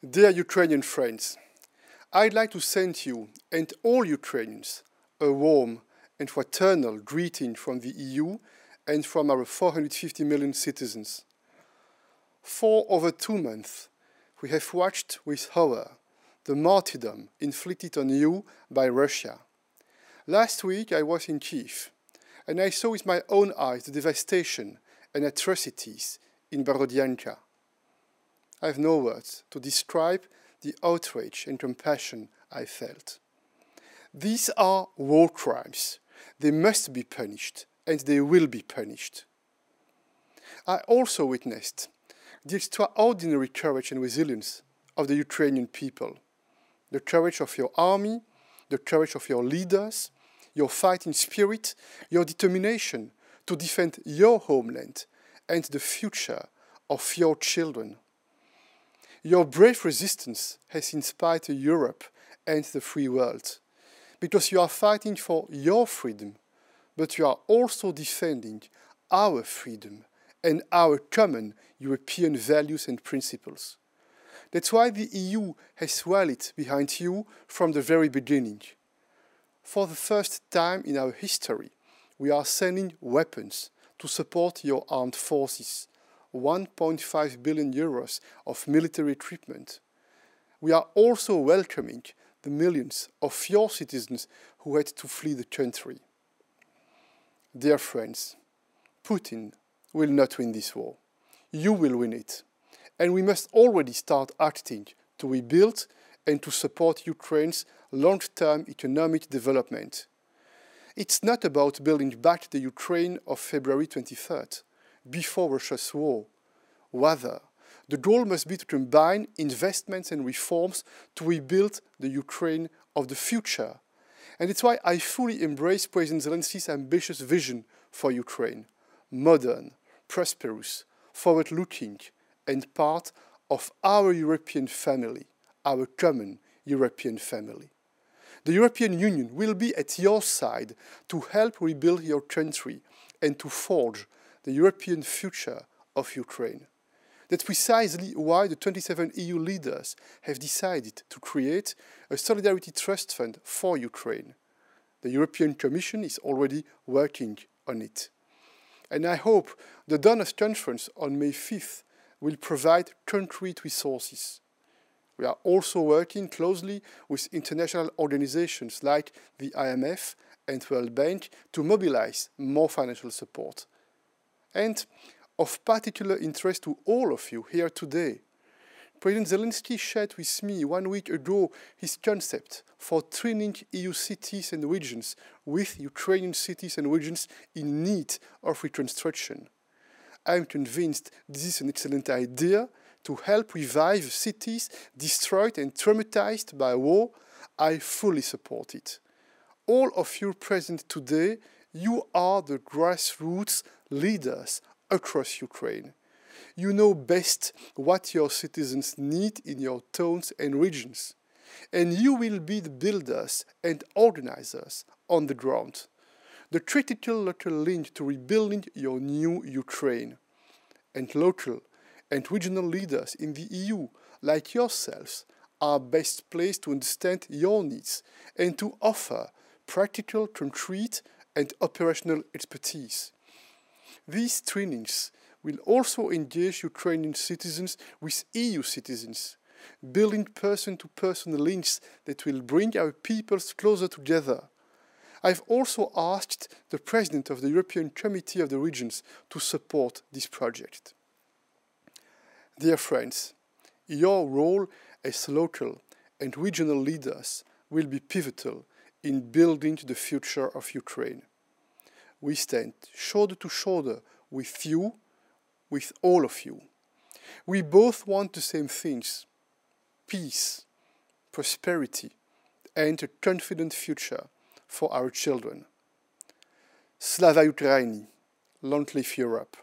Dear Ukrainian friends, I'd like to send you and all Ukrainians a warm and fraternal greeting from the EU and from our 450 million citizens. For over 2 months, we have watched with horror the martyrdom inflicted on you by Russia. Last week I was in Kyiv, and I saw with my own eyes the devastation and atrocities in Borodyanka. I have no words to describe the outrage and compassion I felt. These are war crimes. They must be punished, and they will be punished. I also witnessed the extraordinary courage and resilience of the Ukrainian people, the courage of your army, the courage of your leaders, your fighting spirit, your determination to defend your homeland and the future of your children. Your brave resistance has inspired Europe and the free world, because you are fighting for your freedom, but you are also defending our freedom and our common European values and principles. That's why the EU has rallied behind you from the very beginning. For the first time in our history, we are sending weapons to support your armed forces, 1.5 billion euros of military equipment. We are also welcoming the millions of your citizens who had to flee the country. Dear friends, Putin will not win this war. You will win it. And we must already start acting to rebuild and to support Ukraine's long-term economic development. It's not about building back the Ukraine of February 23rd, before Russia's war. Rather, the goal must be to combine investments and reforms to rebuild the Ukraine of the future. And it's why I fully embrace President Zelensky's ambitious vision for Ukraine, modern, prosperous, forward-looking, and part of our European family, our common European family. The European Union will be at your side to help rebuild your country and to forge the European future of Ukraine. That's precisely why the 27 EU leaders have decided to create a Solidarity Trust Fund for Ukraine. The European Commission is already working on it. And I hope the Donors' Conference on May 5th will provide concrete resources. We are also working closely with international organizations like the IMF and World Bank to mobilize more financial support. And of particular interest to all of you here today, President Zelensky shared with me 1 week ago his concept for training EU cities and regions with Ukrainian cities and regions in need of reconstruction. I am convinced this is an excellent idea to help revive cities destroyed and traumatized by war. I fully support it. All of you present today, you are the grassroots leaders across Ukraine. You know best what your citizens need in your towns and regions, and you will be the builders and organizers on the ground, the critical local link to rebuilding your new Ukraine. And local and regional leaders in the EU, like yourselves, are best placed to understand your needs and to offer practical, concrete, and operational expertise. These trainings will also engage Ukrainian citizens with EU citizens, building person-to-person links that will bring our peoples closer together. I've also asked the President of the European Committee of the Regions to support this project. Dear friends, your role as local and regional leaders will be pivotal in building the future of Ukraine. We stand shoulder to shoulder with you, with all of you. We both want the same things: peace, prosperity, and a confident future for our children. Slava Ukraini, long live Europe.